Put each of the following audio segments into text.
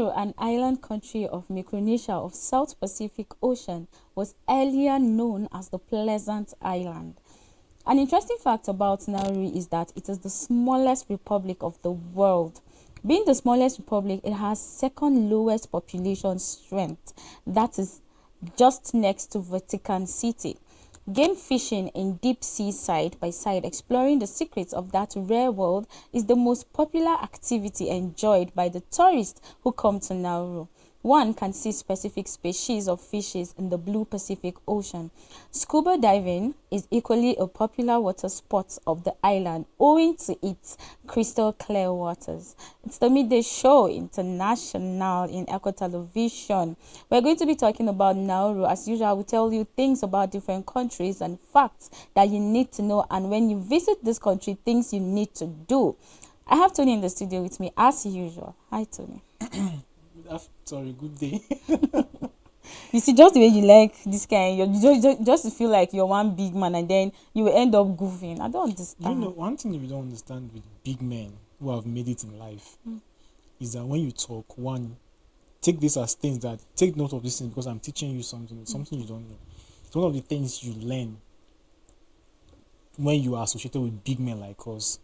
Nauru, an island country of Micronesia of South Pacific Ocean, was earlier known as the Pleasant Island. An interesting fact about Nauru is that it is the smallest republic of the world. Being the smallest republic, it has second lowest population strength. That is just next to Vatican City. Game fishing in deep sea side by side, exploring the secrets of that rare world, is the most popular activity enjoyed by the tourists who come to Nauru. One can see specific species of fishes in the blue Pacific Ocean. Scuba diving is equally a popular water sport of the island owing to its crystal clear waters. It's the Midday Show International in Echo Television. We're going to be talking about Nauru. As usual, I will tell you things about different countries and facts that you need to know. And when you visit this country, things you need to do. I have Tony in the studio with me as usual. Hi, Tony. Sorry, good day. You see, just the way you like this guy, just feel like you're one big man and then you will end up goofing. I don't understand. You know, one thing you don't understand with big men who have made it in life is that when you talk, one, take this as things that, take note of this thing because I'm teaching you something you don't know. It's one of the things you learn when you are associated with big men like us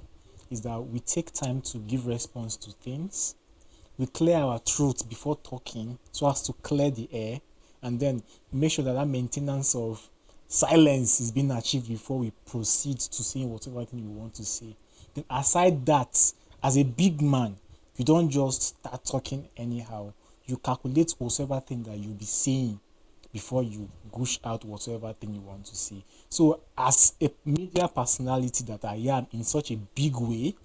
is that we take time to give response to things. We clear our throats before talking so as to clear the air and then make sure that maintenance of silence is being achieved before we proceed to saying whatever thing we want to say. Then aside that, as a big man, you don't just start talking anyhow. You calculate whatever thing that you'll be saying before you gush out whatever thing you want to say. So as a media personality that I am in such a big way,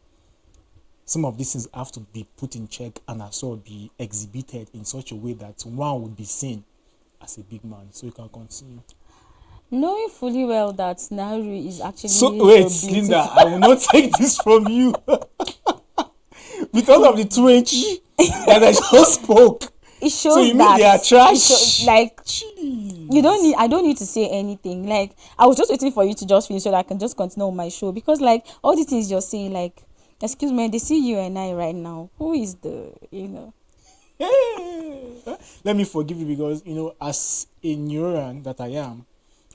some of these things have to be put in check and also be exhibited in such a way that one would be seen as a big man. So you can continue. Knowing fully well that Nauru is actually wait, Linda, I will not take this from you. Because of the 2 inch that I just spoke. It shows so you that mean they are trash? I don't need to say anything. Like, I was just waiting for you to just finish so that I can just continue on my show. Because like all the things you're saying, like, excuse me, they see you and I right now. Who is the, Let me forgive you because, as a neuron that I am,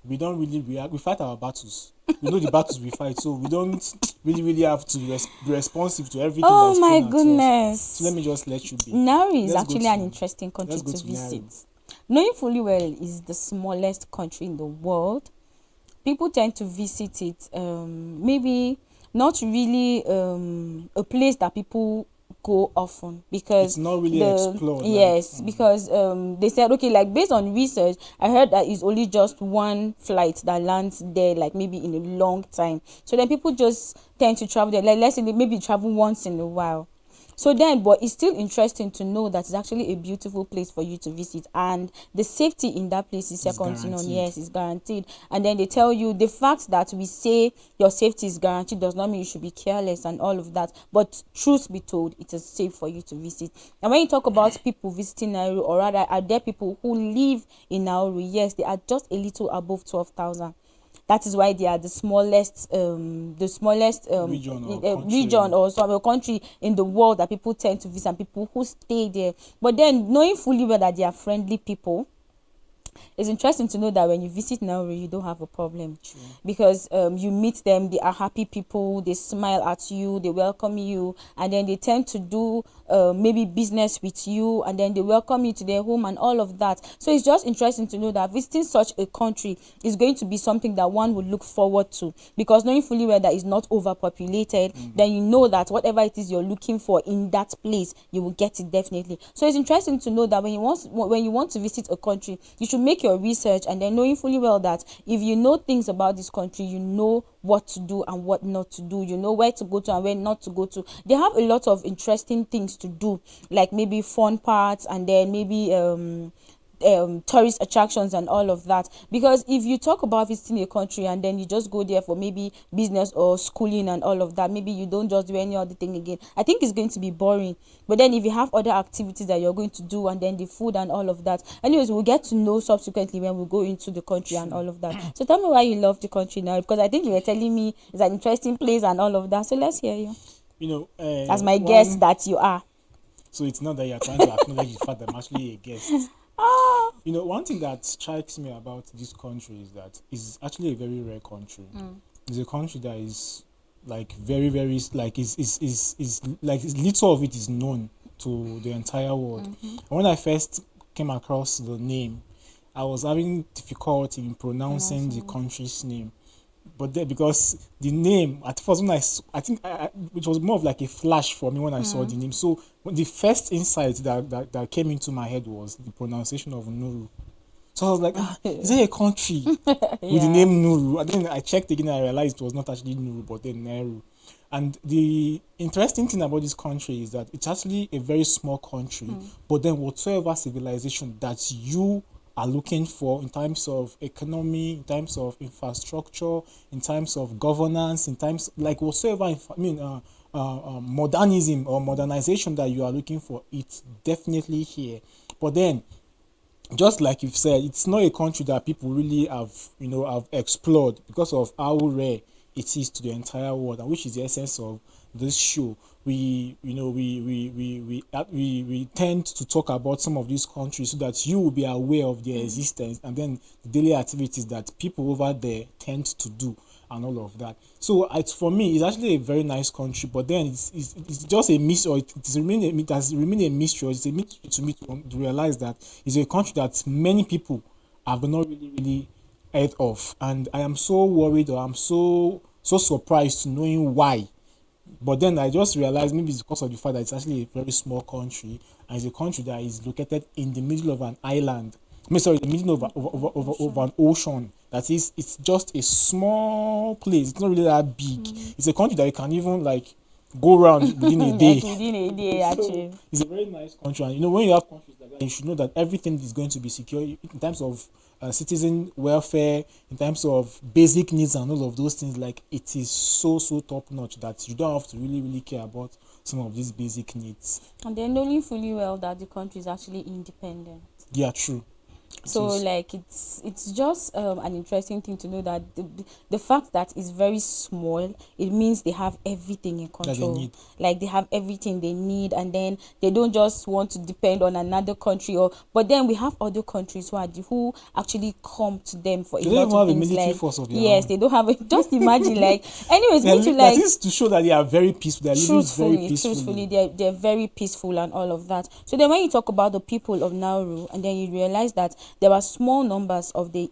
we don't really react. We fight our battles. We know the battles we fight, so we don't really have to be responsive to everything. Oh my goodness. So let me just let you be. Nauru is actually an interesting country to visit. Knowing fully well is the smallest country in the world. People tend to visit it, maybe not really a place that people go often because it's not really explored. Yes, because they said, okay, like based on research, I heard that it's only just one flight that lands there, like maybe in a long time. So then people just tend to travel there, like let's say they maybe travel once in a while. So then, but it's still interesting to know that it's actually a beautiful place for you to visit, and the safety in that place is second to none. Yes, it's guaranteed. And then they tell you the fact that we say your safety is guaranteed does not mean you should be careless and all of that. But truth be told, it is safe for you to visit. And when you talk about people visiting Nauru, or rather, are there people who live in Nauru? Yes, they are just a little above 12,000. That is why they are the smallest region or some country in the world that people tend to visit and people who stay there. But then knowing fully well that they are friendly people, it's interesting to know that when you visit Nauru, you don't have a problem. True. Because you meet them, they are happy people, they smile at you, they welcome you, and then they tend to do maybe business with you, and then they welcome you to their home and all of that. So it's just interesting to know that visiting such a country is going to be something that one would look forward to, because knowing fully well that it's not overpopulated, then you know that whatever it is you're looking for in that place, you will get it definitely. So it's interesting to know that when you want to visit a country, you should make your research, and then knowing fully well that if you know things about this country, you know what to do and what not to do, you know where to go to and where not to go to. They have a lot of interesting things to do, like maybe fun parts, and then maybe tourist attractions and all of that. Because if you talk about visiting a country and then you just go there for maybe business or schooling and all of that, maybe you don't just do any other thing again, I think it's going to be boring. But then if you have other activities that you're going to do, and then the food and all of that, anyways, we'll get to know subsequently when we go into the country and all of that. So tell me why you love the country now, because I think you were telling me it's an interesting place and all of that. So let's hear you. You know, as my guest that you are. So it's not that you're trying to acknowledge the fact that I'm actually a guest. You know, one thing that strikes me about this country is that it's actually a very rare country. It's a country that is like very, very like is like little of it is known to the entire world. And when I first came across the name, I was having difficulty in pronouncing the country's name. But then, because the name at first, when I think it was more of like a flash for me when I saw the name. So when the first insight that came into my head was the pronunciation of Nauru. So I was like, is there a country with the name Nauru? And then I checked again and I realized it was not actually Nauru, but then Nauru. And the interesting thing about this country is that it's actually a very small country, but then whatsoever civilization that you are looking for in terms of economy, in terms of infrastructure, in terms of governance, in terms like whatsoever, modernism or modernization that you are looking for, it's definitely here. But then, just like you've said, it's not a country that people really have explored because of how rare it is to the entire world, and which is the essence of this show. We tend to talk about some of these countries so that you will be aware of their existence, and then the daily activities that people over there tend to do and all of that. So for me, it's actually a very nice country, but then it's just a mystery, or it has remained a mystery. It's a mystery to me to realize that it's a country that many people have not really heard of, and I am so worried, or I'm so surprised to knowing why. But then I just realized maybe it's because of the fact that it's actually a very small country, and it's a country that is located in the middle of an island. The middle of an ocean. That is, it's just a small place. It's not really that big. It's a country that you can even like go around within a day. Within a day, actually. So it's a very nice country, and when you have countries like that, you should know that everything is going to be secure in terms of citizen welfare, in terms of basic needs and all of those things. Like, it is so top notch that you don't have to really care about some of these basic needs. And they're knowing fully well that the country is actually independent. Yeah, true. So like it's just an interesting thing to know that the fact that it's very small, it means they have everything in control. Like they have everything they need, and then they don't just want to depend on another country. But then we have other countries who actually come to them for a lot of things. Like, force of their yes, own. They don't have it. Just imagine, like, anyways, me to like that is to show that they are very peaceful. They're living very peacefully. Truthfully, they're very peaceful and all of that. So then when you talk about the people of Nauru, and then you realize that there are small numbers of the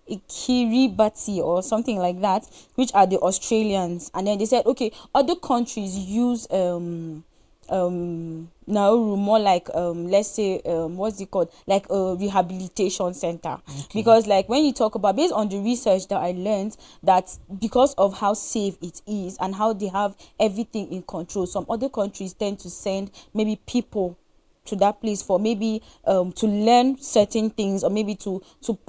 Ikiribati or something like that, which are the Australians. And then they said, okay, other countries use Nauru more like let's say what's it called, like a rehabilitation center. Because like when you talk about, based on the research that I learned, that because of how safe it is and how they have everything in control, some other countries tend to send maybe people to that place for maybe to learn certain things, or maybe to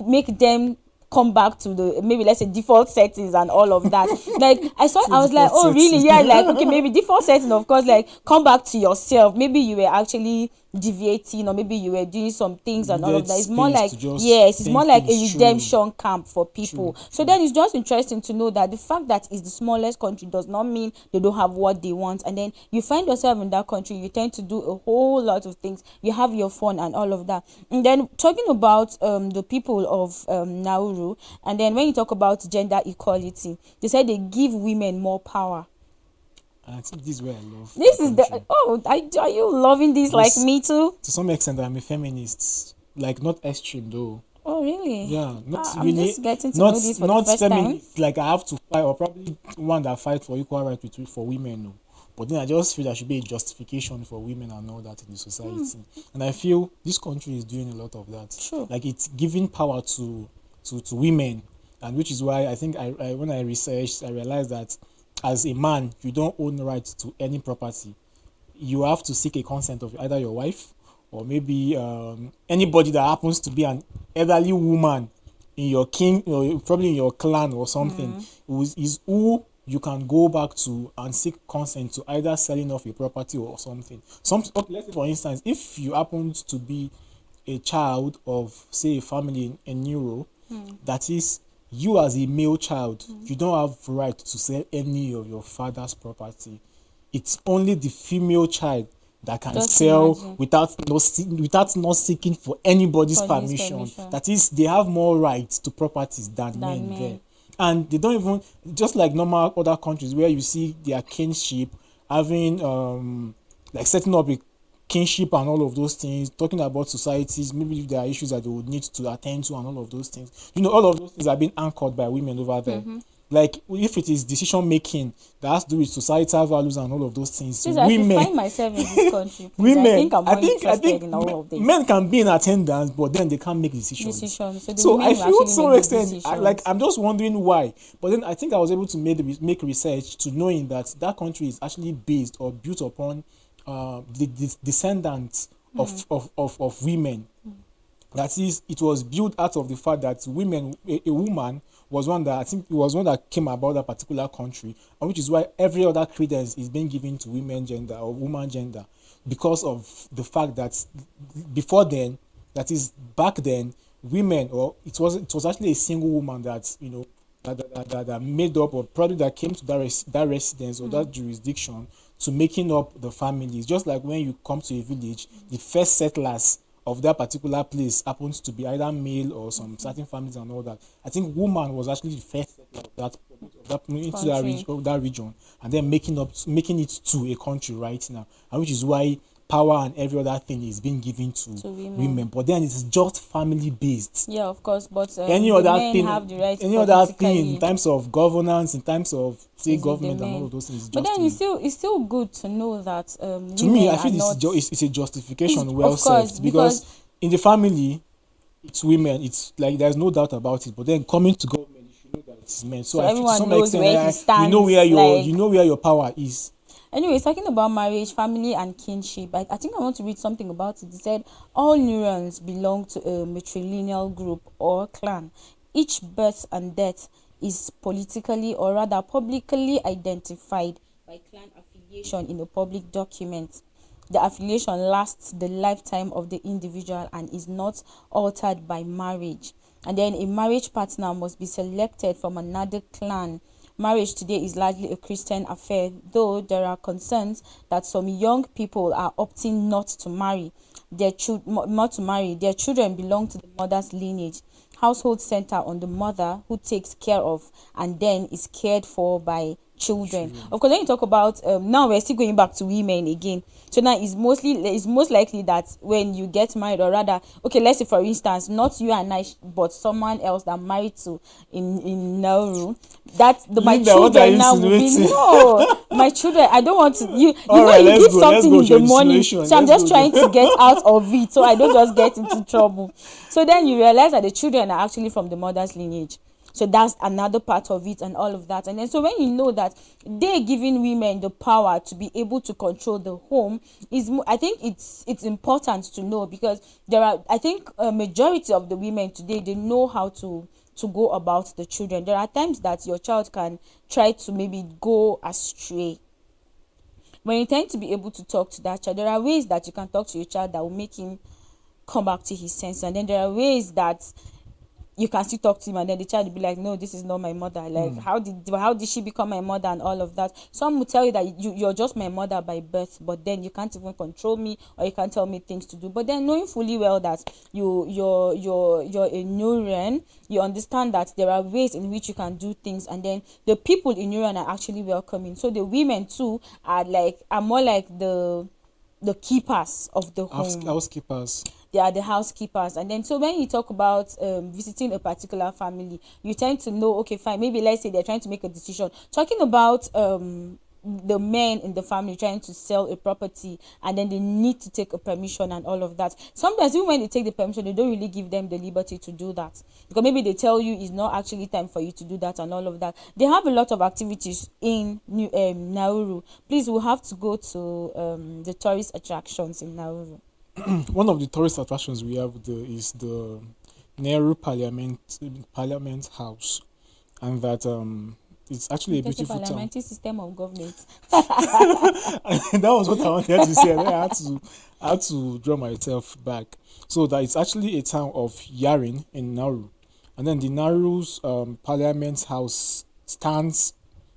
make them come back to the, maybe let's say, default settings and all of that. Like I was like, oh really? Yeah, like okay, maybe default setting, of course, like come back to yourself. Maybe you were actually deviating, or maybe you were doing some things and all of that. It's more like, yes, it's more like a redemption camp for people. So then it's just interesting to know that the fact that it's the smallest country does not mean they don't have what they want. And then you find yourself in that country, you tend to do a whole lot of things, you have your fun and all of that. And then talking about the people of Nauru, and then when you talk about gender equality, they said they give women more power. I think this is where I love. This is are you loving this? Like me too? To some extent, I'm a feminist. Like, not extreme though. Oh really? Yeah, not I'm really. just getting to know this for the first time. Like I have to fight, or probably one that fight for equal rights for women. No. But then I just feel there should be a justification for women and all that in the society. And I feel this country is doing a lot of that. Sure. Like, it's giving power to women, and which is why I think I when I researched, I realized that as a man, you don't own rights to any property. You have to seek a consent of either your wife, or maybe anybody that happens to be an elderly woman in your kin, or probably in your clan or something, who you can go back to and seek consent to either selling off your property or something. Let's say, for instance, if you happen to be a child of, say, a family in Nauru, that is, you as a male child, you don't have right to sell any of your father's property. it's only the female child that can Just sell imagine. without not seeking for anybody's For this permission. permission. That is, they have more rights to properties than men men. there. And they don't even, just like normal other countries where you see their kinship having like setting up a kinship and all of those things, talking about societies, maybe if there are issues that they would need to attend to and all of those things. You know, all of those things are being anchored by women over there. Like, if it is decision making that has to do with societal values and all of those things, Please, I should women, find myself in this country. Please. women, I think I'm more interested in all of this. men can be in attendance, but then they can't make decisions. So, the So women I will feel actually to some make the extent, decisions. I'm just wondering why. But then I think I was able to make research to knowing that that country is actually based or built upon the descendants of women. That is, it was built out of the fact that women, a woman was one that, I think it was one that came about that particular country, and which is why every other credence is being given to women gender or woman gender, because of the fact that before then, that is back then, women, or it was actually a single woman that, you know, that made up, or probably that came to that residence or that jurisdiction to making up the families. Just like when you come to a village, the first settlers of that particular place happens to be either male or some certain families and all that. I think woman was actually the first settler of that into that region, and then making it to a country right now, and which is why power and every other thing is being given to women. But then it's just family based. Yeah, of course. But any other men thing, have the right any other thing politically. in terms of governance, in terms of state Is it government the and men? all of those things. But then it's still good to know that to me, I feel it's a justification well of course, served, because in the family, it's women. It's like there's no doubt about it. But then coming to government, you should know that it's men. So I feel to everyone some knows extent, where he stands, you know where your power is. Anyways, talking about marriage, family, and kinship, I think I want to read something about it. It said, all neurons belong to a matrilineal group or clan. Each birth and death is politically, or rather publicly, identified by clan affiliation in a public document. The affiliation lasts the lifetime of the individual and is not altered by marriage. And then a marriage partner must be selected from another clan. Marriage today is largely a Christian affair, though there are concerns that some young people are opting not to marry. Their children belong to the mother's lineage. Household center on the mother, who takes care of and then is cared for by children. Of course, when you talk about now we're still going back to women again. So now it's most likely that when you get married, or rather, okay, let's say for instance, not you and I, but someone else that I'm married to in Nauru, that my children now will be my children. I don't want to you give something in the morning, so I'm just trying to get out of it, so I don't just get into trouble. So then you realize that the children are actually from the mother's lineage. So that's another part of it and all of that. And then so when you know that they're giving women the power to be able to control the home, I think it's important to know, because there are, I think a majority of the women today, they know how to go about the children. There are times that your child can try to maybe go astray. When you tend to be able to talk to that child, there are ways that you can talk to your child that will make him come back to his senses. And then there are ways that you can still talk to him, and then the child will be like, no, this is not my mother. Like, how did she become my mother and all of that? Some will tell you that you're just my mother by birth, but then you can't even control me, or you can't tell me things to do. But then knowing fully well that you're a neuron, you understand that there are ways in which you can do things, and then the people in neuron are actually welcoming. So the women too are more like the keepers of the home. Housekeepers. They are the housekeepers. And then so when you talk about visiting a particular family, you tend to know, okay, fine, maybe let's say they're trying to make a decision, talking about the men in the family trying to sell a property, and then they need to take a permission and all of that. Sometimes even when they take the permission, they don't really give them the liberty to do that, because maybe they tell you it's not actually time for you to do that and all of that. They have a lot of activities in Nauru. Please, we'll have to go to the tourist attractions in Nauru. One of the tourist attractions we have is the Nauru Parliament House, and that it's actually a beautiful town. Parliamentary system of government. That was what I wanted to say, and I had to draw myself back. So that it's actually a town of Yarin in Nauru, and then the Nauru's Parliament House stands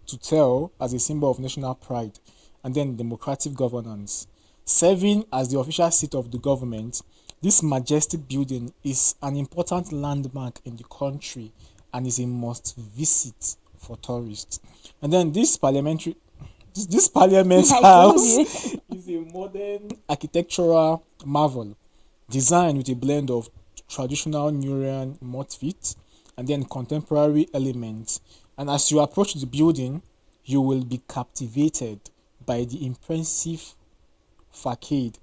to tell as a symbol of national pride. and then democratic governance. Serving as the official seat of the government, this majestic building is an important landmark in the country and is a must visit for tourists. And then this parliament I told house you. is a modern architectural marvel designed with a blend of traditional Nurian motifs and then contemporary elements. And as you approach the building, you will be captivated by the impressive facade,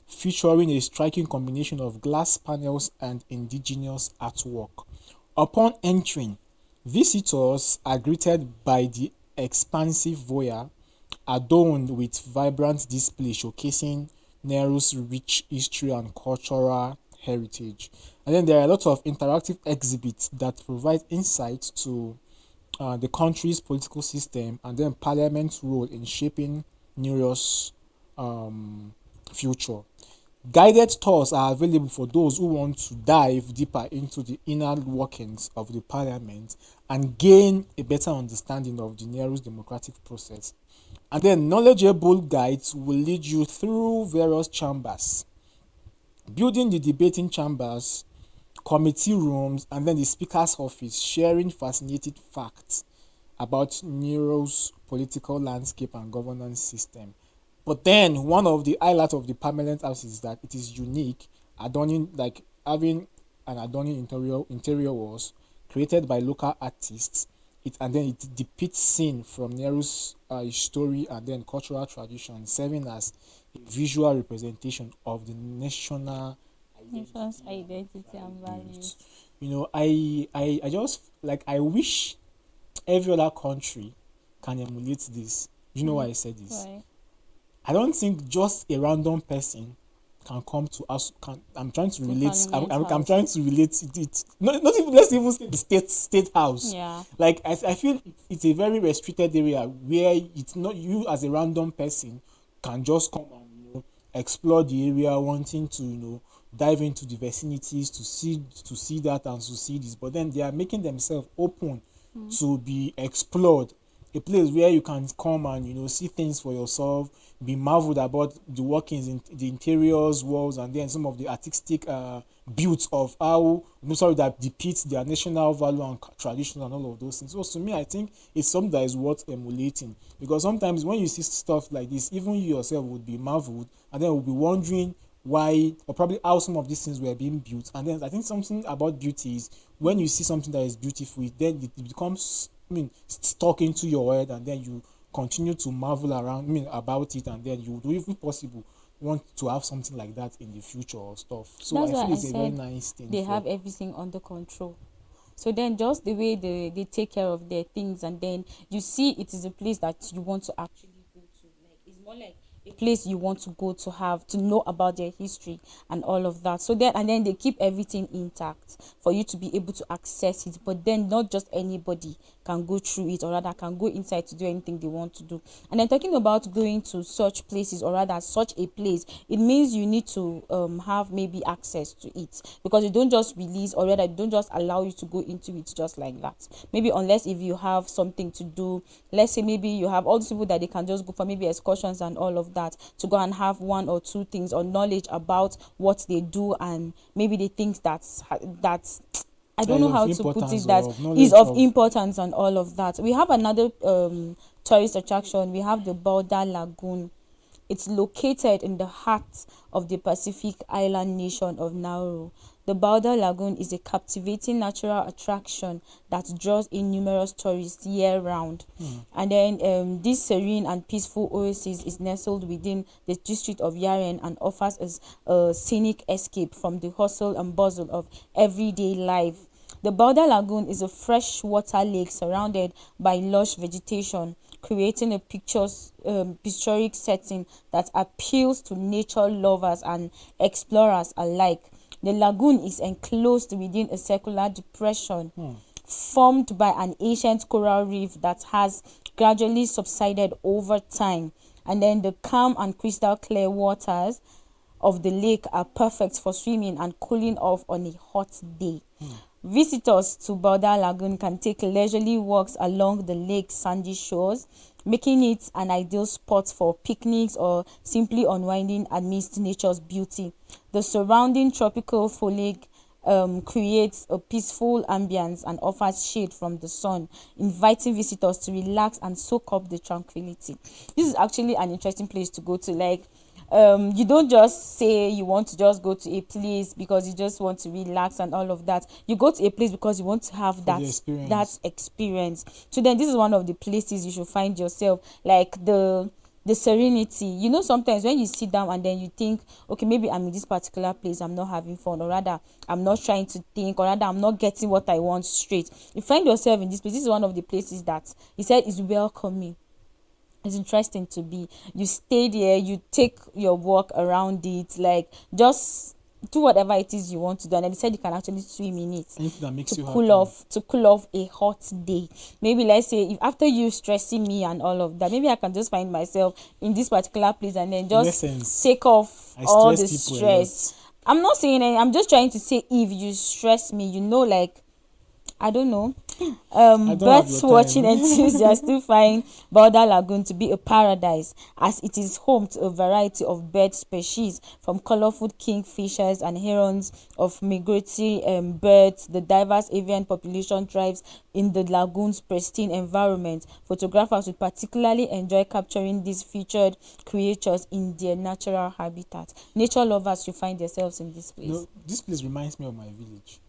featuring a striking combination of glass panels and indigenous artwork. Upon entering, visitors are greeted by the expansive foyer, adorned with vibrant displays showcasing Nauru's rich history and cultural heritage. And then there are a lot of interactive exhibits that provide insights to the country's political system and then parliament's role in shaping Nauru's future. Guided tours are available for those who want to dive deeper into the inner workings of the parliament and gain a better understanding of the Nauru's democratic process. And then knowledgeable guides will lead you through various chambers, building the debating chambers, committee rooms, and then the speaker's office, sharing fascinating facts about Nauru's political landscape and governance system. But then one of the highlights of the permanent house is that it is unique, adorning like having an adorning interior walls created by local artists. It depicts scene from Nauru's history and then cultural tradition, serving as a visual representation of the national Nation's identity and values. you know I just like I wish every other country can emulate this. You know why I said this? Right. I don't think just a random person can come to us. I'm trying to relate. I'm trying to relate it. Not even, let's even say the state house. Yeah. Like I feel it's a very restricted area where it's not you as a random person can just come and explore the area, wanting to dive into the vicinities to see that and to see this. But then they are making themselves open to be explored. A place where you can come and see things for yourself, be marveled about the workings in the interiors, walls, and then some of the artistic builds of that depicts their national value and tradition and all of those things. So to me, I think it's something that is worth emulating, because sometimes when you see stuff like this, even you yourself would be marveled and then will be wondering why or probably how some of these things were being built. And then I think something about beauty is when you see something that is beautiful, then it becomes stuck into your head, and then you continue to marvel around about it, and then you would, if possible, want to have something like that in the future or stuff. So That's I why feel it's I a very said nice thing. they have everything under control. So then just the way they take care of their things, and then you see it is a place that you want to actually go to. Like it's more like a place you want to go to have to know about their history and all of that. So then they keep everything intact for you to be able to access it. But then not just anybody can go through it, or rather can go inside to do anything they want to do. And then talking about going to such places, or rather such a place, it means you need to have maybe access to it, because you don't just release, or rather don't just allow you to go into it just like that. Maybe unless if you have something to do, let's say maybe you have all these people that they can just go for maybe excursions and all of that, to go and have one or two things or knowledge about what they do, and maybe they think that's I don't know how to put it, that is of importance and all of that. We have another tourist attraction. We have the Boulder Lagoon. It's located in the heart of the Pacific island nation of Nauru. The Boulder Lagoon is a captivating natural attraction that draws in numerous tourists year-round. And then this serene and peaceful oasis is nestled within the district of Yaren and offers a scenic escape from the hustle and bustle of everyday life. The Boulder Lagoon is a freshwater lake surrounded by lush vegetation, creating a picturesque setting that appeals to nature lovers and explorers alike. The lagoon is enclosed within a circular depression formed by an ancient coral reef that has gradually subsided over time. And then the calm and crystal clear waters of the lake are perfect for swimming and cooling off on a hot day. Visitors to Boulder Lagoon can take leisurely walks along the lake's sandy shores, making it an ideal spot for picnics or simply unwinding amidst nature's beauty. The surrounding tropical foliage creates a peaceful ambience and offers shade from the sun, inviting visitors to relax and soak up the tranquility. This is actually an interesting place to go to. Like, you don't just say you want to just go to a place because you just want to relax and all of that. You go to a place because you want to have For that the experience. that experience. So then this is one of the places you should find yourself, like the serenity. You know, sometimes when you sit down and then you think, okay, maybe I'm in this particular place, I'm not having fun, or rather I'm not trying to think, or rather I'm not getting what I want straight. You find yourself in this place. This is one of the places that he said is welcoming. It's interesting to be. You stay there, you take your walk around it, like just do whatever it is you want to do. And then they said you can actually swim in it Anything that makes you cool happy. off to cool off a hot day. Maybe let's say if after you stressing me and all of that, maybe I can just find myself in this particular place and then In just essence, take off I all the stress people a lot. stress. I'm not saying any, I'm just trying to say if you stress me, you know, like I don't know. I don't have Birds your watching time. enthusiasts still find Boulder Lagoon to be a paradise, as it is home to a variety of bird species, from colorful kingfishers and herons of migratory birds. The diverse avian population thrives in the lagoon's pristine environment. Photographers would particularly enjoy capturing these featured creatures in their natural habitat. Nature lovers should find themselves in this place. No, this place reminds me of my village.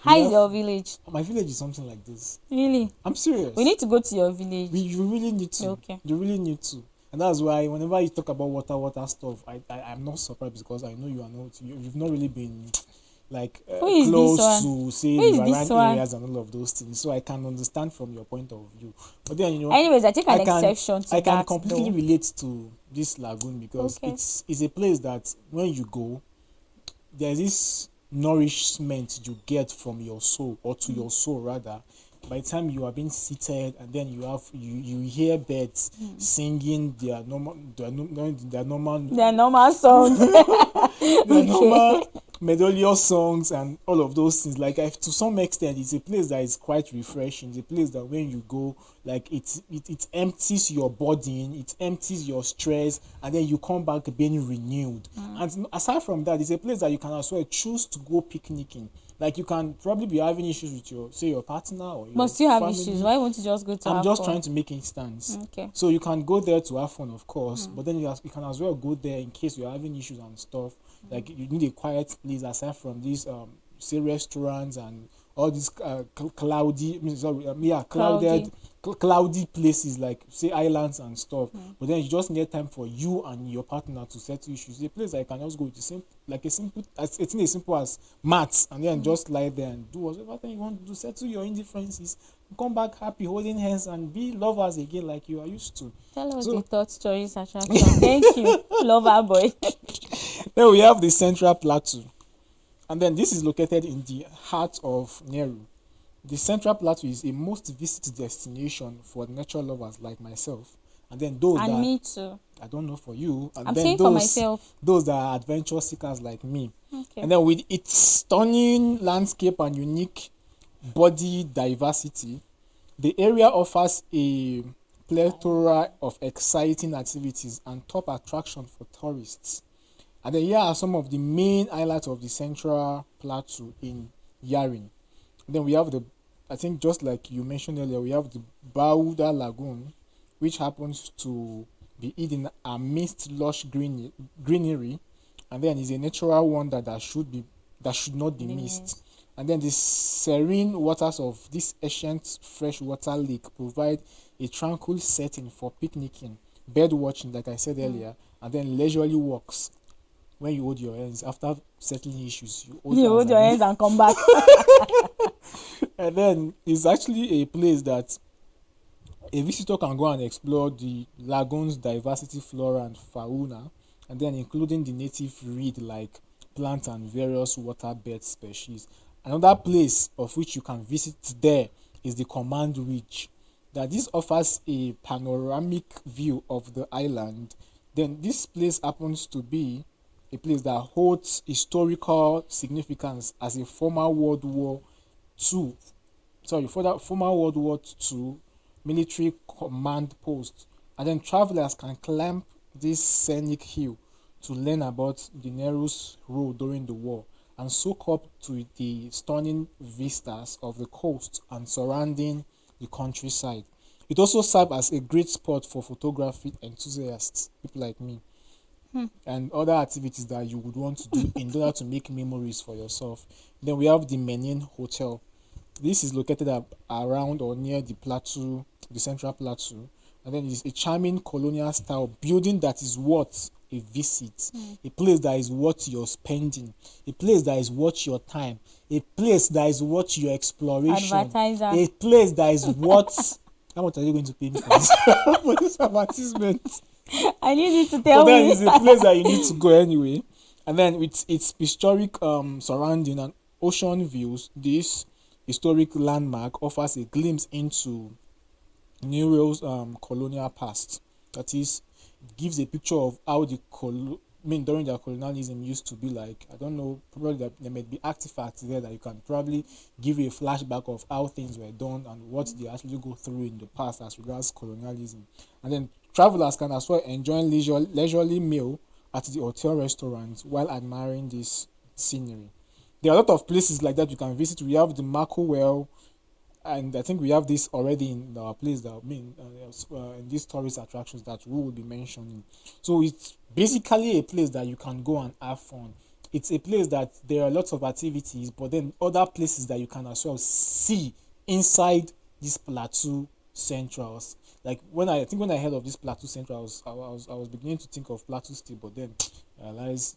How We is have- your village? My village is something like this. Really? I'm serious. We need to go to your village. You really need to. Okay. You really need to. And that's why whenever you talk about water stuff, I'm not surprised because I know you are not. You've not really been like Who is close this to say Who is the this Iran one? areas and all of those things. So I can understand from your point of view. But then Anyways, I take an I can- exception to I can that. completely though. relate to this lagoon because Okay. it's a place that when you go, there's this nourishment you get from your soul, or to your soul rather. By the time you are being seated and then you hear birds singing their normal Their normal songs. their normal melodious songs and all of those things. Like to some extent, it's a place that is quite refreshing. It's a place that when you go, like it empties your body, it empties your stress, and then you come back being renewed. And aside from that, it's a place that you can as well choose to go picnicking. Like you can probably be having issues with your partner or your Must you have family. issues? Why won't you just go to I'm have just fun? trying to make instance. Okay. So you can go there to have fun, of course, but then you can as well go there in case you're having issues and stuff. Like you need a quiet place aside from these say restaurants and all these cloudy, cloudy places like say islands and stuff. But then you just need time for you and your partner to settle issues. It's a place that you can just go to it's as simple as mats, and then just lie there and do whatever thing you want to do, settle your indifferences, come back happy, holding hands, and be lovers again like you are used to. Tell us So- the thought stories attraction. Thank you, lover boy. Then we have the Central Plateau, and then this is located in the heart of Nauru. The Central Plateau is a most visited destination for nature lovers like myself, and then those And that me too. I don't know for you, and I'm then saying for myself. those that are adventure seekers like me. Okay. And then with its stunning landscape and unique body diversity, the area offers a plethora of exciting activities and top attractions for tourists. And then here are some of the main highlights of the Central Plateau in Yarin. Then we have I think just like you mentioned earlier, we have the Bauda Lagoon, which happens to be hidden amidst lush greenery, and then is a natural wonder that should not be missed. And then the serene waters of this ancient freshwater lake provide a tranquil setting for picnicking, bird watching, like I said earlier, and then leisurely walks. When you hold your hands after settling issues, you hold your hands and come back. And then it's actually a place that a visitor can go and explore the lagoon's diversity, flora and fauna, and then including the native reed like plant and various water bird species. Another place of which you can visit there is the Command Ridge. That this offers a panoramic view of the island. Then this place happens to be a place that holds historical significance as a former World War II military command post. And then travelers can climb this scenic hill to learn about the Nehru's role during the war and soak up to the stunning vistas of the coast and surrounding the countryside. It also serves as a great spot for photography enthusiasts, people like me, and other activities that you would want to do in order to make memories for yourself. Then we have the Menin Hotel. This is located around or near the plateau, the central plateau, and then it's a charming colonial style building that is worth a visit, a place that is worth your spending, a place that is worth your time, a place that is worth your exploration, Advertiser. a place that is worth. How much are you going to pay me for this, for this advertisement? I need you to tell But then me. it's a place that you need to go anyway. And then with its historic surrounding and ocean views, this historic landmark offers a glimpse into Nauru's colonial past. That is, it gives a picture of how during their colonialism used to be like. I don't know, probably there may be artifacts there that you can probably give you a flashback of how things were done and what they actually go through in the past as regards colonialism. And then travelers can as well enjoy leisurely meal at the hotel restaurant while admiring this scenery. There are a lot of places like that you can visit. We have the Marco Well, and I think we have this already in our place that in these tourist attractions that we will be mentioning. So it's basically a place that you can go and have fun. It's a place that there are lots of activities, but then other places that you can as well see inside this plateau centrals. Like when I heard of this plateau central, I was beginning to think of plateau state, but then I realized.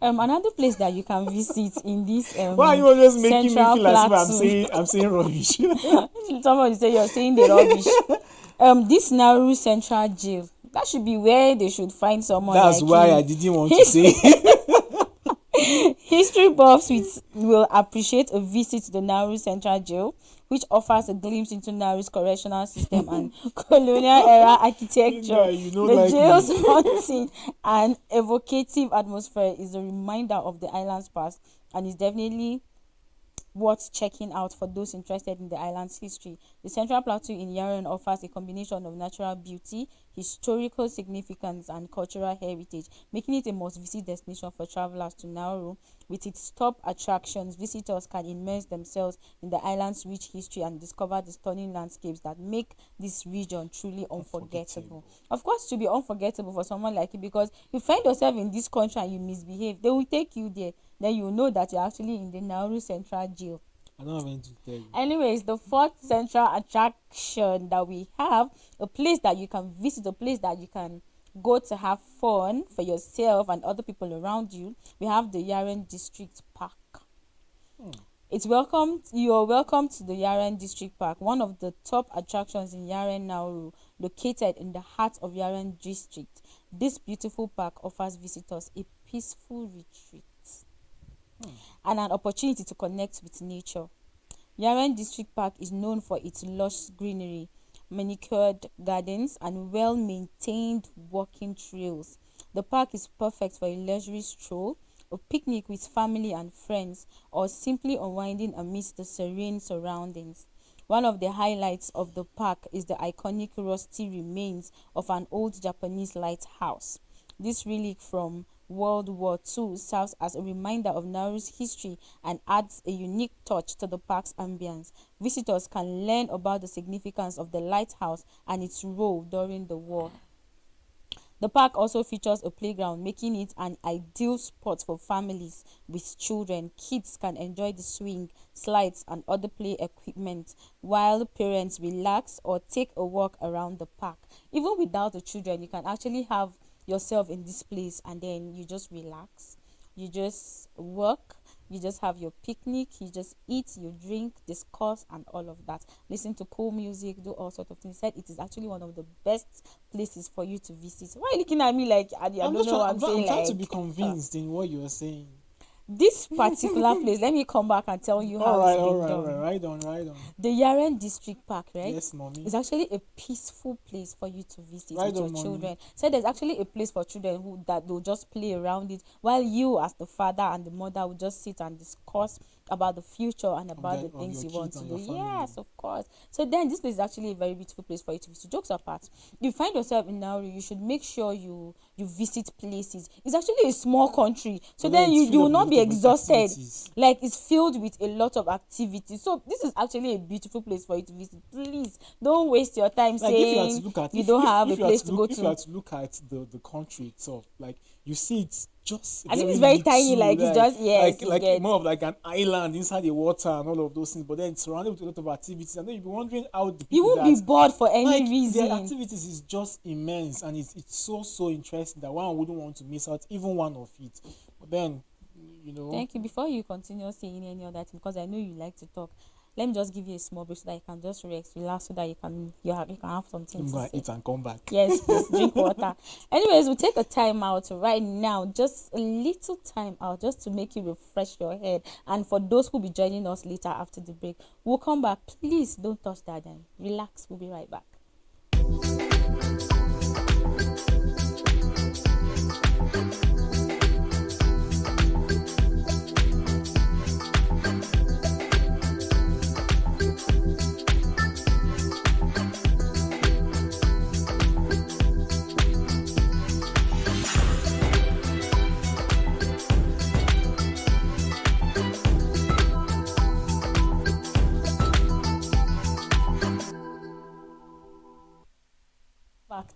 Another place that you can visit in this Why are you always making me Central feel as Plateau. if I'm saying rubbish? Somebody say you're saying the rubbish. This Nauru Central Jail, that should be where they should find someone. That's like why you. I didn't want to say. History buffs will appreciate a visit to the Nauru Central Jail, which offers a glimpse into Nauru's correctional system and colonial era architecture. Yeah, you don't The like jail's me. haunting and evocative atmosphere is a reminder of the island's past and is definitely worth checking out for those interested in the island's history. The Central Plateau in Yaren offers a combination of natural beauty, historical significance, and cultural heritage, making it a must-visit destination for travelers to Nauru. With its top attractions, visitors can immerse themselves in the island's rich history and discover the stunning landscapes that make this region truly unforgettable. Of course, to be unforgettable for someone like you, because you find yourself in this country and you misbehave, they will take you there. Then you know that you're actually in the Nauru Central Jail. I don't have anything to tell you. Anyways, the fourth central attraction that we have, a place that you can visit, a place that you can go to have fun for yourself and other people around you, we have the Yaren District Park. You are welcome to the Yaren District Park, one of the top attractions in Yaren Nauru, located in the heart of Yaren District. This beautiful park offers visitors a peaceful retreat and an opportunity to connect with nature. Yaren District Park is known for its lush greenery, manicured gardens, and well-maintained walking trails. The park is perfect for a leisurely stroll, a picnic with family and friends, or simply unwinding amidst the serene surroundings. One of the highlights of the park is the iconic rusty remains of an old Japanese lighthouse. This relic from World War II serves as a reminder of Nauru's history and adds a unique touch to the park's ambience. Visitors can learn about the significance of the lighthouse and its role during the war. The park also features a playground, making it an ideal spot for families with children. Kids can enjoy the swing, slides, and other play equipment, while parents relax or take a walk around the park. Even without the children, you can actually have yourself in this place and then you just relax, you just work, you just have your picnic, you just eat, you drink, discuss, and all of that, listen to cool music, do all sorts of things. Said it is actually one of the best places for you to visit. Why are you looking at me like I don't know what I'm saying? I'm trying to like be convinced in what you're saying. This particular place, let me come back and tell you how it's been done. Right on, right on. The Yaren District Park, right? Yes, mommy. It's actually a peaceful place for you to visit Right with your on, mommy. children. So there's actually a place for children who that they'll just play around it, while you, as the father and the mother, will just sit and discuss about the future and about the things you want to do. Yes, of course. So then this place is actually a very beautiful place for you to visit. Jokes apart, if you find yourself in Nauru, you should make sure you visit places. It's actually a small country, so then you will not be exhausted. Like, it's filled with a lot of activities. So this is actually a beautiful place for you to visit. Please don't waste your time saying you don't have a place to go to. If you have to look at the country itself, like, you see it's just I think it's very tiny, like it's just, yes, like more of like an island inside the water and all of those things, but then it's surrounded with a lot of activities, and then you'll be wondering how the people, you won't be bored for any reason. Their activities is just immense, and it's so interesting that one wouldn't want to miss out even one of it. But then, Thank you. Before you continue saying any other thing, because I know you like to talk, let me just give you a small break so that you can just relax, so that you can have something to say. Eat and come back. Yes, please drink water. Anyways, we'll take a time out right now, just a little time out, just to make you refresh your head. And for those who will be joining us later after the break, we'll come back. Please don't touch that then. Relax. We'll be right back.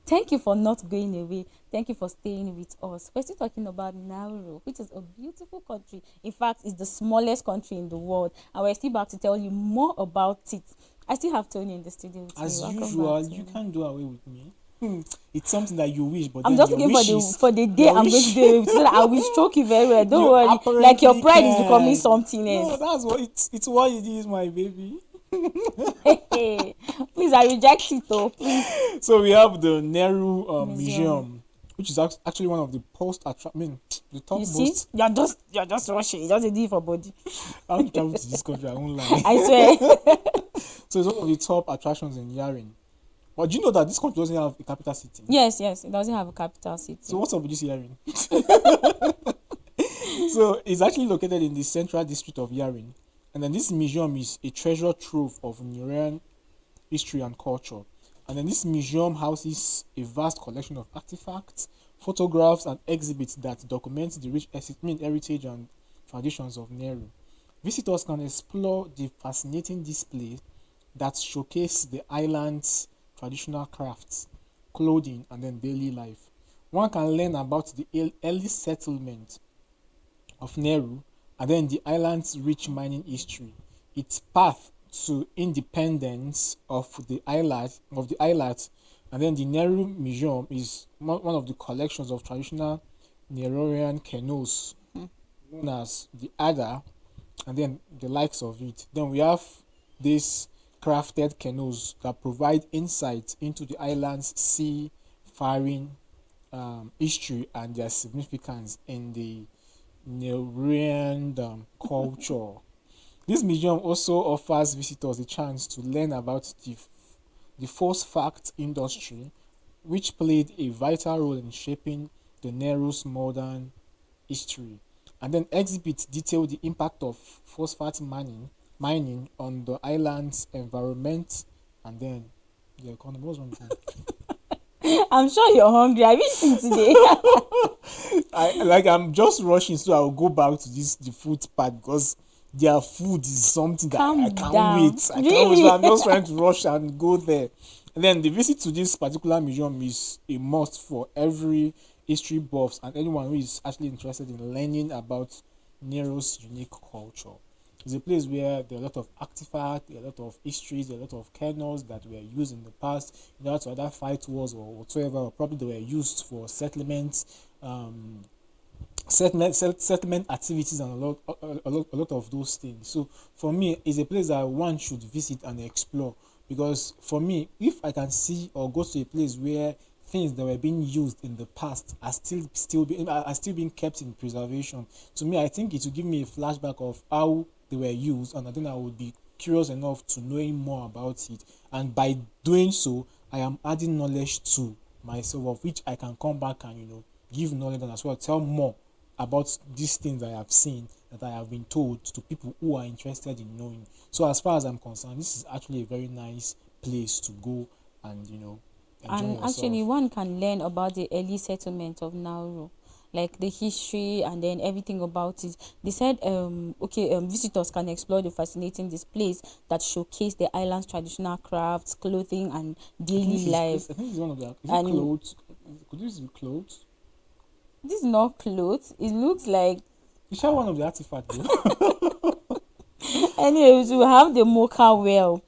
Thank you for not going away. Thank you for staying with us. We're still talking about Nauru, which is a beautiful country. In fact, it's the smallest country in the world, and we're still back to tell you more about it. I still have Tony in the studio with as me. Usual, you can't do away with me. It's something that you wish, but I'm then just looking for the day I'm going to do it, so that I will stroke you very well. Don't worry. Like, your pride is becoming something else. No, that's what it's what it is, my baby. Please, I reject it though. Please. So we have the Nauru Museum, which is actually one of the the top You most. see, you're just rushing. You just a deal for body. I want to travel to this country. I won't lie. I swear. So it's one of the top attractions in Yaren. But do you know that this country doesn't have a capital city? Yes, it doesn't have a capital city. So what's up with this Yaren? So it's actually located in the central district of Yaren. And then this museum is a treasure trove of Nauruan history and culture. And then this museum houses a vast collection of artifacts, photographs, and exhibits that document the rich heritage and traditions of Nauru. Visitors can explore the fascinating display that showcase the island's traditional crafts, clothing, and then daily life. One can learn about the early settlement of Nauru, and then the island's rich mining history, its path to independence of the islet, and then the Nauru Museum is one of the collections of traditional Nauruan canoes, known as the Ada, and then the likes of it. Then we have these crafted canoes that provide insight into the island's seafaring history and their significance in the Nauruan culture. This museum also offers visitors a chance to learn about the phosphates industry, which played a vital role in shaping the Nauru's modern history. And then exhibits detail the impact of phosphate mining on the island's environment and then the economy. What's wrong with you? I'm sure you're hungry. I've eaten today. I'm just rushing, so I'll go back to the food part because their food is something that I can't wait. I can't wait. So I'm just trying to rush and go there. And then the visit to this particular museum is a must for every history buffs and anyone who is actually interested in learning about Nauru's unique culture. It's a place where there are a lot of artifacts, there are a lot of histories, there are a lot of canoes that were used in the past in order to either fight wars or whatsoever, or probably they were used for settlement activities and a lot of those things. So for me, it's a place that one should visit and explore, because for me, if I can see or go to a place where things that were being used in the past are still being kept in preservation. To me, I think it will give me a flashback of how they were used, and I think I would be curious enough to knowing more about it. And by doing so, I am adding knowledge to myself, of which I can come back and give knowledge, and as well tell more about these things I have seen, that I have been told, to people who are interested in knowing. So as far as I'm concerned, this is actually a very nice place to go and enjoy And yourself. actually, one can learn about the early settlement of Nauru, like the history and then everything about it. They said, visitors can explore the fascinating displays that showcase the island's traditional crafts, clothing, and daily life. I think it's one of the. Is it And clothes? Could this be clothes? this is not clothes. It looks like. You share one of the artifacts, though. Anyways, we have the Mocha Well.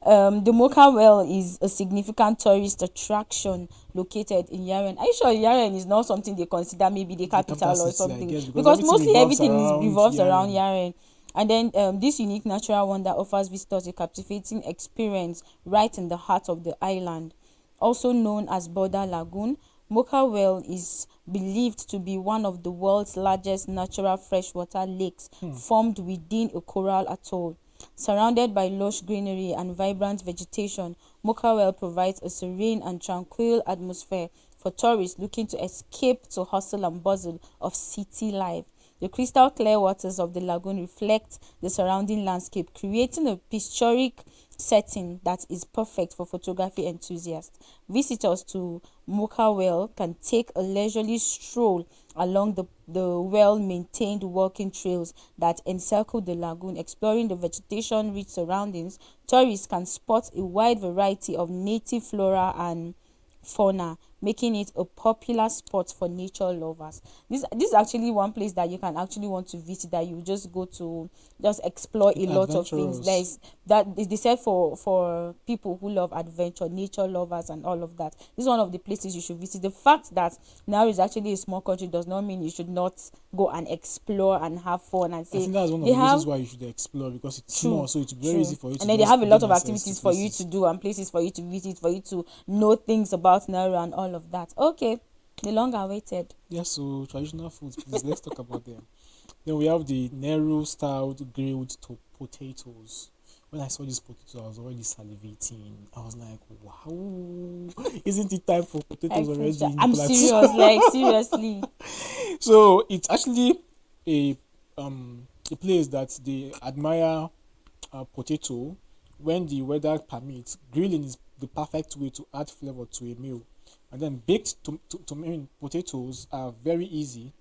The Mocha Well is a significant tourist attraction located in Yaren. Are you sure Yaren is not something they consider maybe the capital or city, something? I guess, because mostly everything revolves around Yaren. Yaren. And then this unique natural wonder offers visitors a captivating experience right in the heart of the island. Also known as Border Lagoon, Mocha Well is believed to be one of the world's largest natural freshwater lakes formed within a coral atoll. Surrounded by lush greenery and vibrant vegetation, Mocha Well provides a serene and tranquil atmosphere for tourists looking to escape to hustle and bustle of city life. The crystal clear waters of the lagoon reflect the surrounding landscape, creating a picturesque setting that is perfect for photography enthusiasts. Visitors to Mocha Well can take a leisurely stroll along the well-maintained walking trails that encircle the lagoon. Exploring the vegetation-rich surroundings, tourists can spot a wide variety of native flora and fauna, making it a popular spot for nature lovers. This is actually one place that you can actually want to visit, that you just go to just explore a lot of things. They said for people who love adventure, nature lovers and all of that. This is one of the places you should visit. The fact that Nauru is actually a small country does not mean you should not go and explore and have fun and say. I think that's one of the reasons why you should explore, because it's small, so it's very easy for you to. And then they have a lot of activities for you to do and places for you to visit, for you to know things about Nauru and all of that. Okay, the long awaited. Yes, so traditional foods, please. Let's talk about them. Then we have the Nauru styled grilled potatoes. When I saw this potato, I was already salivating. I was like, wow, isn't it time for potatoes already? I'm serious, like seriously. So it's actually a place that they admire potato. When the weather permits, grilling is the perfect way to add flavor to a meal. And then baked potatoes are very easy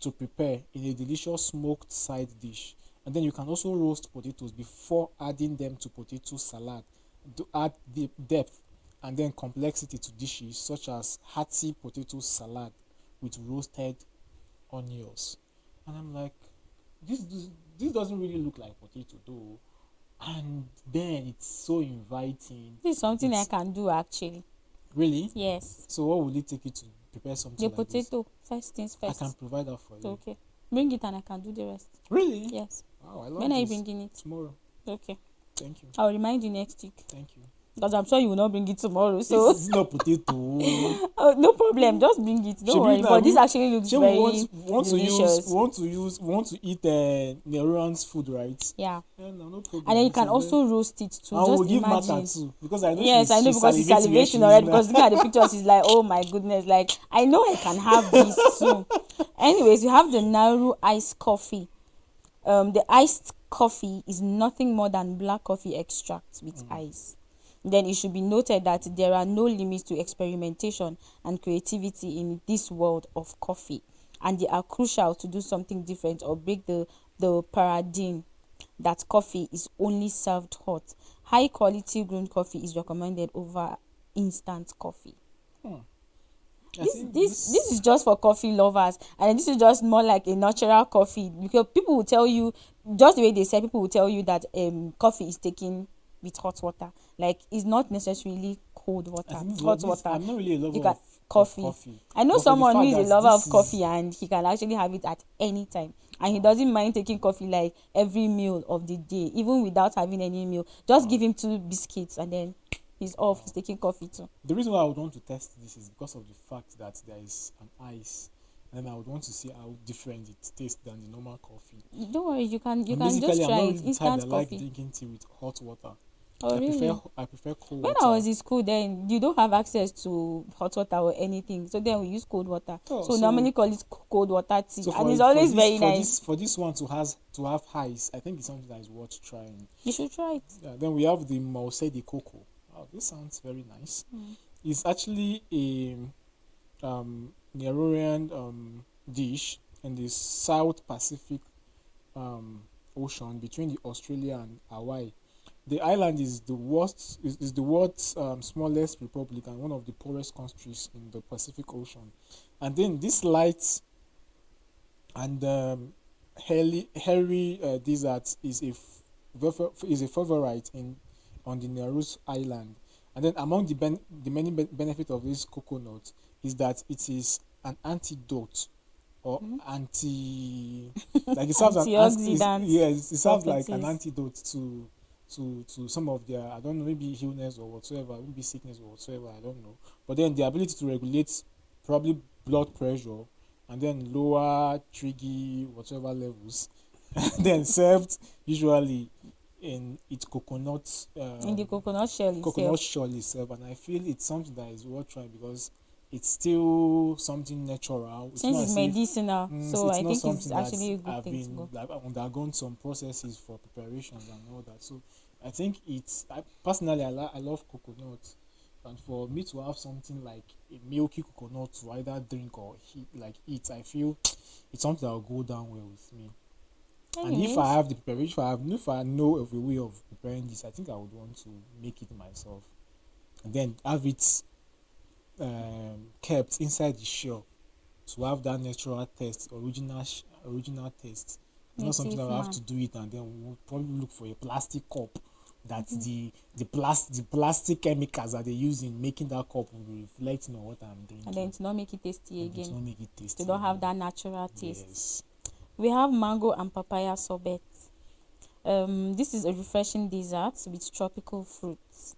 to prepare in a delicious smoked side dish. And then you can also roast potatoes before adding them to potato salad to add the depth and then complexity to dishes such as hearty potato salad with roasted onions. And I'm like, this doesn't really look like potato though. And then it's so inviting. This is something I can do actually. Really? Yes. So what will it take you to prepare something the like potato this? first things first. I can provide that for you. Okay, bring it and I can do the rest. Really? Yes. Wow, I love When are you this. bringing it? Tomorrow. Okay, Thank you. I'll remind you next week, Thank you. because I'm sure you will not bring it tomorrow. So This is not potato. oh, no problem, just bring it, don't worry. But this actually looks very delicious. Want to eat Nauruan's food, right? Yeah. No problem. And then you can also roast it too. I will Just give imagine. Martha too, because I know. Yes, I know, because she's salivating already. Because looking at the pictures, she's like, oh my goodness, like I know I can have this too. Anyways, you have the Nauru iced coffee. The iced coffee is nothing more than black coffee extract with ice. Then it should be noted that there are no limits to experimentation and creativity in this world of coffee, and they are crucial to do something different or break the paradigm that coffee is only served hot. High quality ground coffee is recommended over instant coffee. This is just for coffee lovers, and this is just more like a natural coffee, because people will tell you, just the way they say, people will tell you that coffee is taken with hot water. Like, it's not necessarily cold water, hot water. I'm not really a lover of coffee. I know But someone who is a lover of is- coffee, and he can actually have it at any time, and he doesn't mind taking coffee like every meal of the day, even without having any meal. Just give him 2 biscuits and then He's off. He's taking coffee too. The reason why I would want to test this is because of the fact that there is an ice, and I would want to see how different it tastes than the normal coffee. Don't worry, you can And just basically, I'm try not it. really the type Instant that like coffee. drinking tea with hot water. Oh really? I prefer cold When water. I was in school, then you don't have access to hot water or anything, so then we use cold water. Oh, so so- normally call it cold water tea, So and it's always this, very nice. For this one to have highs, I think it's something that is worth trying. You should try it. Yeah, then we have the Mause de Coco. Wow, this sounds very nice. It's actually a Nauruan dish in the South Pacific Ocean between the Australia and Hawaii. The island is the world's smallest republic and one of the poorest countries in the Pacific Ocean. And then this light and hairy desert is a favorite on the Nauru Island. And then among the many benefits of this coconut is that it is an antidote or anti like it serves Antioxidant it serves like an properties. antidote to some of their, I don't know, maybe illness or whatsoever, maybe sickness or whatsoever, I don't know. But then the ability to regulate probably blood pressure and then lower triggy whatever levels, then served usually in its coconut In the coconut shell coconut itself. shell itself, and I feel it's something that is worth trying because it's still something natural. Since not it's as if- medicinal, so it's I not think it's something that actually a good I've thing to been go. like undergone some processes for preparations and all that. So I think personally I love coconut, and for me to have something like a milky coconut to either drink or eat, I feel it's something that will go down well with me. And if Anyways, I have the preparation, if I know of a way of preparing this, I think I would want to make it myself and then have it kept inside the shell to have that natural taste, original taste. It's not Yes, something if that I have man. to do it and then we'll probably look for a plastic cup. That the plastic chemicals that they use in making that cup will be reflecting on what I'm drinking. and then to not make it tasty And it's again, not make it tasty. to not have again. that natural taste. Yes. We have mango and papaya sorbet. This is a refreshing dessert with tropical fruits.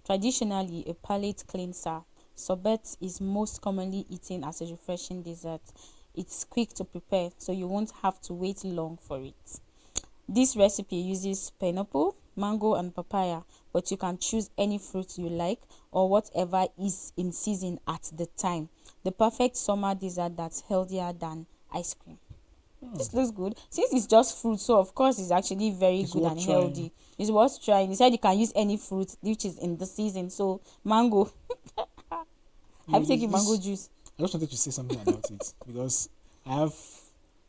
Traditionally a palate cleanser, sorbet is most commonly eaten as a refreshing dessert. It's quick to prepare, so you won't have to wait long for it. This recipe uses pineapple, mango, and papaya, but you can choose any fruit you like or whatever is in season at the time. The perfect summer dessert that's healthier than ice cream. This looks good. Since it's just fruit, so of course it's actually very It's good worth and trying. healthy. It's worth trying. He said you can use any fruit which is in the season. So mango. Have you taken mango juice? I just wanted to say something about it because I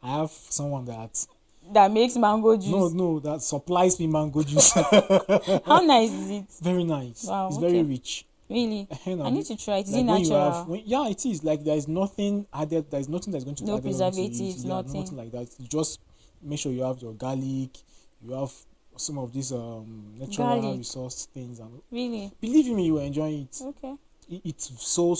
have someone that That makes mango juice. no that supplies me mango juice. How nice is it? Very nice. Wow, It's okay. very rich. Really? You know, I need to try it. Is like it when you natural? have yeah, it is like there is nothing added. There is nothing that's going to No add on to it. preservatives, Yeah, nothing. nothing like that. You just make sure you have your garlic. You have some of these natural Garlic. resource things, and Really? believe me, you will enjoy it. Okay. It's so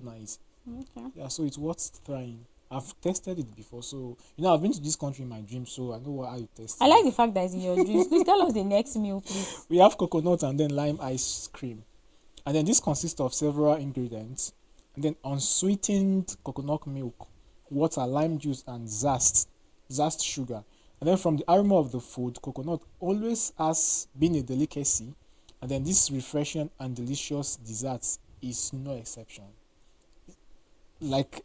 nice. Okay. Yeah, so it's worth trying. I've tested it before, so I've been to this country in my dreams, so I know how you test I it. like the fact that it's in your dreams. Please tell us the next meal, please. We have coconut and then lime ice cream, and then this consists of several ingredients, and then unsweetened coconut milk, water, lime juice, and zest sugar. And then from the aroma of the food, coconut always has been a delicacy, and then this refreshing and delicious dessert is no exception. Like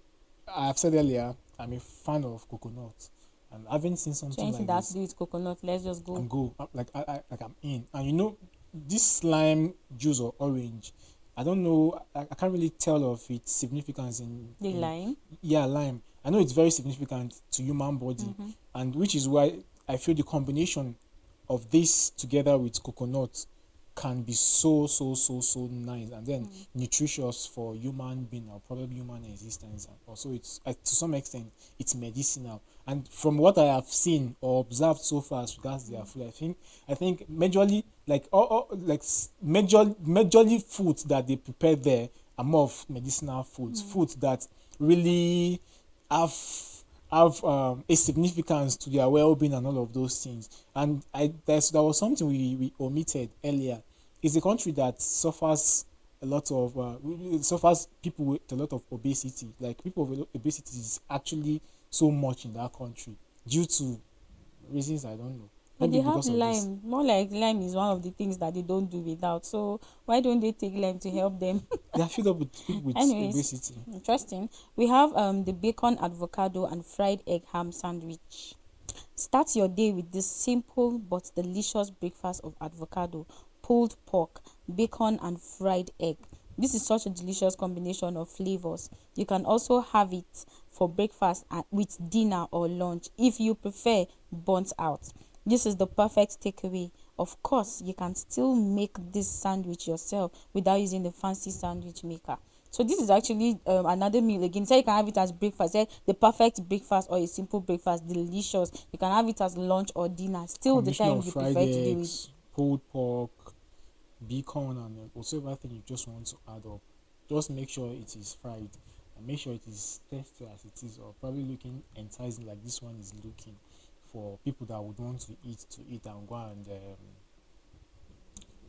I've said earlier, I'm a fan of coconut, and I haven't seen So something anything like that has this to do with coconut, let's just go. and go like I'm in. And this lime juice or orange, I don't know, I can't really tell of its significance The in lime. yeah, lime. I know it's very significant to human body, and which is why I feel the combination of this together with coconut can be so nice and then nutritious for human being or probably human existence. And also it's to some extent it's medicinal, and from what I have seen or observed so far as regards their food, I think majorly like majorly foods that they prepare there are more of medicinal foods, foods that really have a significance to their well-being and all of those things. And there was something we omitted earlier it's a country that suffers a lot of it suffers people with a lot of obesity. Like people with obesity is actually so much in that country due to reasons I don't know. But Maybe they have because of this. Lyme. More like Lyme is one of the things that they don't do without. So why don't they take Lyme to help them? They are filled up with people with Anyways, obesity. interesting. We have the bacon avocado and fried egg ham sandwich. Start your day with this simple but delicious breakfast of avocado, pulled pork, bacon, and fried egg. This is such a delicious combination of flavors. You can also have it for breakfast with dinner or lunch if you prefer burnt out. This is the perfect takeaway. Of course, you can still make this sandwich yourself without using the fancy sandwich maker. So this is actually another meal again. So you can have it as breakfast, the perfect breakfast or a simple breakfast, delicious. You can have it as lunch or dinner. Still the Combination time of you fried prefer to do it. eggs, pulled pork, bacon, and whatever thing you just want to add up. Just make sure it is fried and make sure it is tasty as it is, or probably looking enticing like this one is looking, for people that would want to eat and go and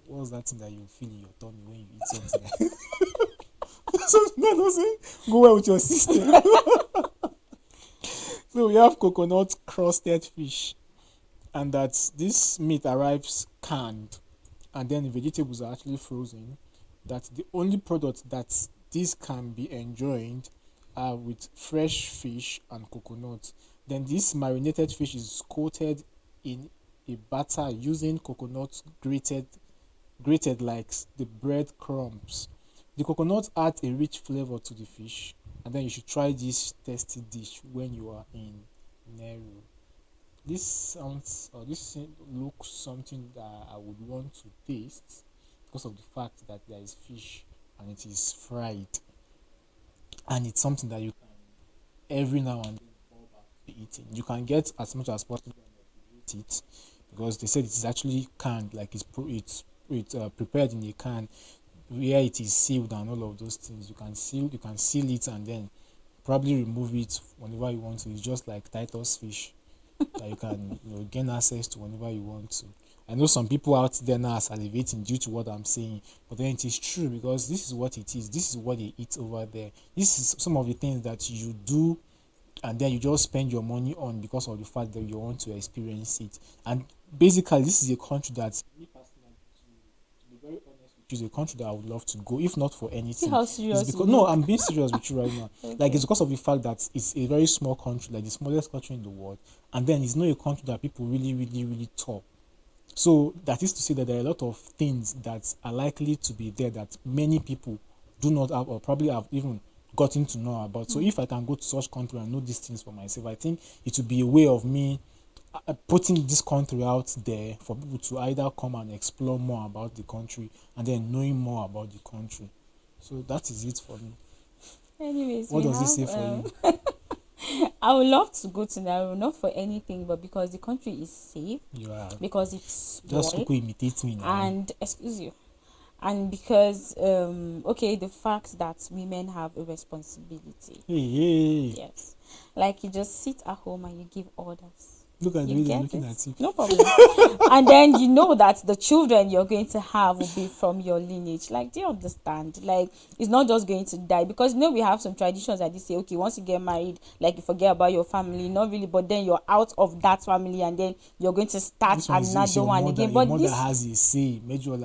what's that thing that you feel in your tummy when you eat something? Something that doesn't go well with your system. So we have coconut crusted fish, and that this meat arrives canned, and then the vegetables are actually frozen. That the only product that this can be enjoyed are with fresh fish and coconut. Then this marinated fish is coated in a batter using coconut grated like the bread crumbs. The coconut adds a rich flavor to the fish, and then you should try this tasty dish when you are in Nauru. This looks something that I would want to taste because of the fact that there is fish and it is fried, and it's something that you can every now and then fall back to eating. You can get as much as possible and eat it because they said it is actually canned, like it's prepared in a can where it is sealed and all of those things. You can seal it and then probably remove it whenever you want to. It's just like Titus fish that you can gain access to whenever you want to. I know some people out there now are salivating due to what I'm saying, but then it is true because this is what it is. This is what they eat over there. This is some of the things that you do and then you just spend your money on because of the fact that you want to experience it. And basically, this is a country that, me personally, to be very honest with you, is a country that I would love to go, if not for anything. See how serious It's you because, no, look. I'm being serious with you right now. Okay. Like, it's because of the fact that it's a very small country, like the smallest country in the world, and then it's not a country that people really, really, really talk. So that is to say that there are a lot of things that are likely to be there that many people do not have or probably have even gotten to know about. So if I can go to such country and know these things for myself, I think it would be a way of me putting this country out there for people to either come and explore more about the country and then knowing more about the country. So that is it for me. Anyways, What does it say for you? I would love to go to Nauru, not for anything, but because the country is safe, Yeah. because it's Just small, imitate me now. and excuse you, and because the fact that women have a responsibility. Hey. Yes, like you just sit at home and you give orders. Look at the You way they're get looking it? at you. No problem. And then you know that the children you're going to have will be from your lineage. Like, do you understand? Like, it's not just going to die, because we have some traditions that they say, okay, once you get married, like, you forget about your family. Not really, but then you're out of that family and then you're going to start This one is another your one mother, again. your But mother this, has a say, major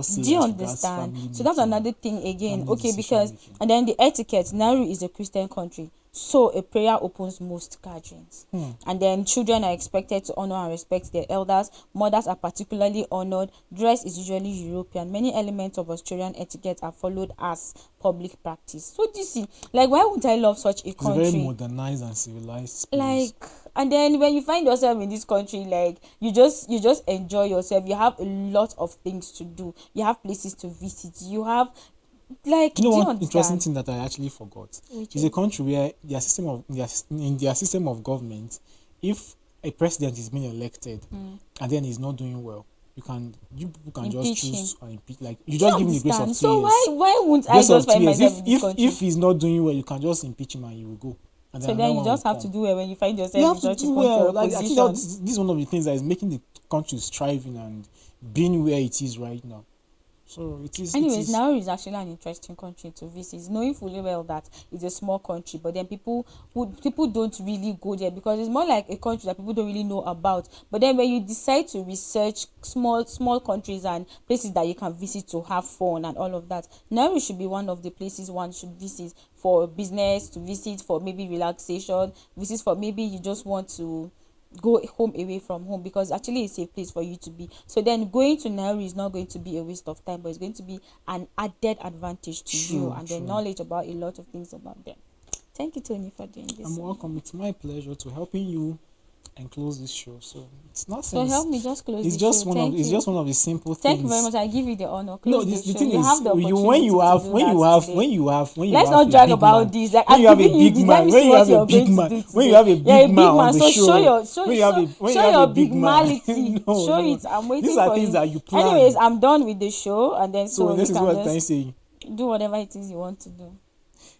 say. do you as regards understand? family So that's making, another thing again. family Okay, decision because making. and then the etiquette. Nauru is a Christian country, so a prayer opens most gatherings. And then children are expected to honor and respect their elders. Mothers are particularly honored. Dress is usually European. Many elements of Australian etiquette are followed as public practice. So this is like, why would I love such a It's a country? very modernized and civilized place. Like, and then when you find yourself in this country, like, you just enjoy yourself. You have a lot of things to do. You have places to visit. You have, like, You know do you one interesting understand? thing that I actually forgot? Which It's a is? country where in their system of government, if a president is being elected and then he's not doing well, you people can Impeach just choose him. or impeach. Like, you Do you just give him the grace of understand? 2 So years. why won't I Grace of just find 2 years. myself in this country? If he's not doing well, you can just impeach him and you will go. And So another then you one just will have to come. do it when you find yourself You in have to such a do country well. or Like, I think position. this is one of the things that is making the country thriving and being where it is right now. So it is. It Anyways, is. Nauru is actually an interesting country to visit, knowing fully well that it's a small country, but then people don't really go there because it's more like a country that people don't really know about. But then when you decide to research small countries and places that you can visit to have fun and all of that, Nauru should be one of the places one should visit for business, to visit for maybe relaxation, visit for maybe you just want to go home away from home, because actually it's a place for you to be. So then going to Nauru is not going to be a waste of time, but it's going to be an added advantage to you, True, and the true. knowledge about a lot of things about them. Thank you, Tony, for doing this. I'm welcome. It's my pleasure to helping you and close this show. So it's not So help me just close It's the just show. one of. Thank It's you. just one of the simple Thank things. you very much. I give you the honor. No, Close this, the the show. thing You is, have the you opportunity when you have to do when that you have today. when you have when you Let's have not a drag big about man, this. Like, when I'm you have a giving you big this. Let man, me when see you what have a you're big going man, to do today. when you have a You're big man on the so show, show when you have a when you show have your a big man, bigmality. no, Show no, it. I'm waiting these are for things you. that you plan. Anyways, I'm done with the show, and then So so this you is can what I'm just saying. do whatever it is you want to do.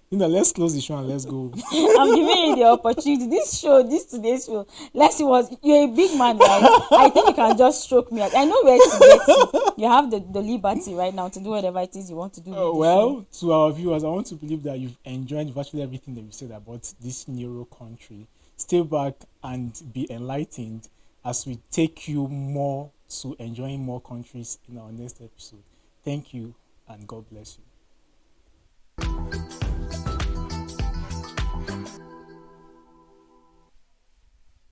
Let's close the show and let's go. I'm giving you the opportunity. Today's show. Let's see what you're a big man, right? I think you can just stroke me out. I know where to get you. You have the liberty right now to do whatever it is you want to do with the show. Well, to our viewers, I want to believe that you've enjoyed virtually everything that we said about this Nauru country. Stay back and be enlightened as we take you more to enjoying more countries in our next episode. Thank you and God bless you.